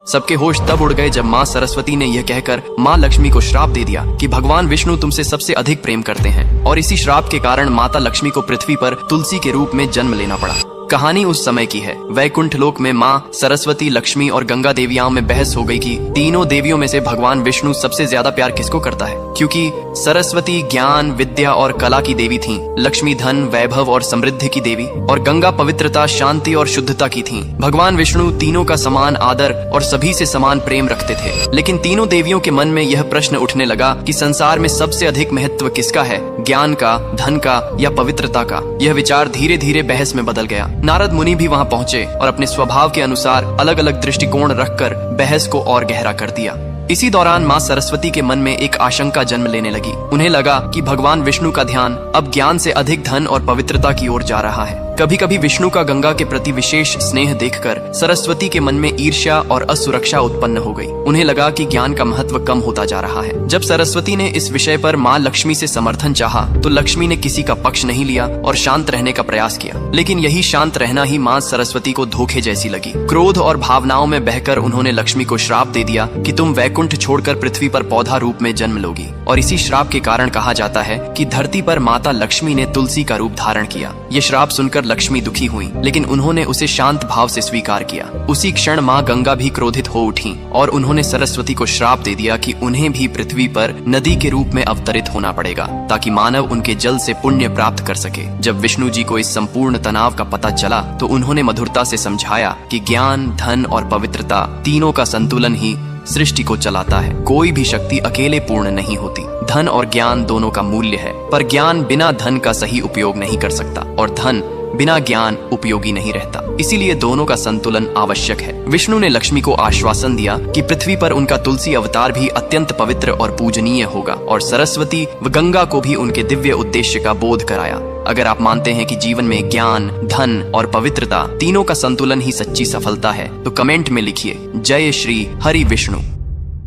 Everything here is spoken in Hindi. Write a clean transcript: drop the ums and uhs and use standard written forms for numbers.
सबके होश तब उड़ गए जब माँ सरस्वती ने यह कहकर माँ लक्ष्मी को श्राप दे दिया कि भगवान विष्णु तुमसे सबसे अधिक प्रेम करते हैं, और इसी श्राप के कारण माता लक्ष्मी को पृथ्वी पर तुलसी के रूप में जन्म लेना पड़ा। कहानी उस समय की है। वैकुंठ लोक में माँ सरस्वती, लक्ष्मी और गंगा देवियाओं में बहस हो गई कि तीनों देवियों में से भगवान विष्णु सबसे ज्यादा प्यार किसको करता है। क्योंकि सरस्वती ज्ञान, विद्या और कला की देवी थीं, लक्ष्मी धन, वैभव और समृद्धि की देवी, और गंगा पवित्रता, शांति और शुद्धता की थीं। भगवान विष्णु तीनों का समान आदर और सभी से समान प्रेम रखते थे। लेकिन तीनों देवियों के मन में यह प्रश्न उठने लगा कि संसार में सबसे अधिक महत्व किसका है, ज्ञान का, धन का या पवित्रता का। यह विचार धीरे धीरे बहस में बदल गया। नारद मुनि भी वहां पहुंचे और अपने स्वभाव के अनुसार अलग अलग दृष्टिकोण रखकर बहस को और गहरा कर दिया। इसी दौरान माँ सरस्वती के मन में एक आशंका जन्म लेने लगी। उन्हें लगा कि भगवान विष्णु का ध्यान अब ज्ञान से अधिक धन और पवित्रता की ओर जा रहा है। कभी कभी विष्णु का गंगा के प्रति विशेष स्नेह देखकर सरस्वती के मन में ईर्ष्या और असुरक्षा उत्पन्न हो गई। उन्हें लगा कि ज्ञान का महत्व कम होता जा रहा है। जब सरस्वती ने इस विषय पर माँ लक्ष्मी से समर्थन चाहा तो लक्ष्मी ने किसी का पक्ष नहीं लिया और शांत रहने का प्रयास किया। लेकिन यही शांत रहना ही माँ सरस्वती को धोखे जैसी लगी। क्रोध और भावनाओं में बहकर उन्होंने लक्ष्मी को श्राप दे दिया कि तुम वैकुंठ छोड़कर पृथ्वी पर पौधा रूप में जन्म लोगी। और इसी श्राप के कारण कहा जाता है कि धरती पर माता लक्ष्मी ने तुलसी का रूप धारण किया। ये श्राप सुनकर लक्ष्मी दुखी हुई, लेकिन उन्होंने उसे शांत भाव से स्वीकार किया। उसी क्षण माँ गंगा भी क्रोधित हो उठी और उन्होंने सरस्वती को श्राप दे दिया कि उन्हें भी पृथ्वी पर नदी के रूप में अवतरित होना पड़ेगा, ताकि मानव उनके जल से पुण्य प्राप्त कर सके। जब विष्णु जी को इस संपूर्ण तनाव का पता चला तो उन्होंने मधुरता से समझाया कि ज्ञान, धन और पवित्रता तीनों का संतुलन ही सृष्टि को चलाता है। कोई भी शक्ति अकेले पूर्ण नहीं होती। धन और ज्ञान दोनों का मूल्य है, पर ज्ञान बिना धन का सही उपयोग नहीं कर सकता और धन बिना ज्ञान उपयोगी नहीं रहता। इसीलिए दोनों का संतुलन आवश्यक है। विष्णु ने लक्ष्मी को आश्वासन दिया कि पृथ्वी पर उनका तुलसी अवतार भी अत्यंत पवित्र और पूजनीय होगा, और सरस्वती व गंगा को भी उनके दिव्य उद्देश्य का बोध कराया। अगर आप मानते हैं कि जीवन में ज्ञान, धन और पवित्रता तीनों का संतुलन ही सच्ची सफलता है तो कमेंट में लिखिए जय श्री हरि विष्णु।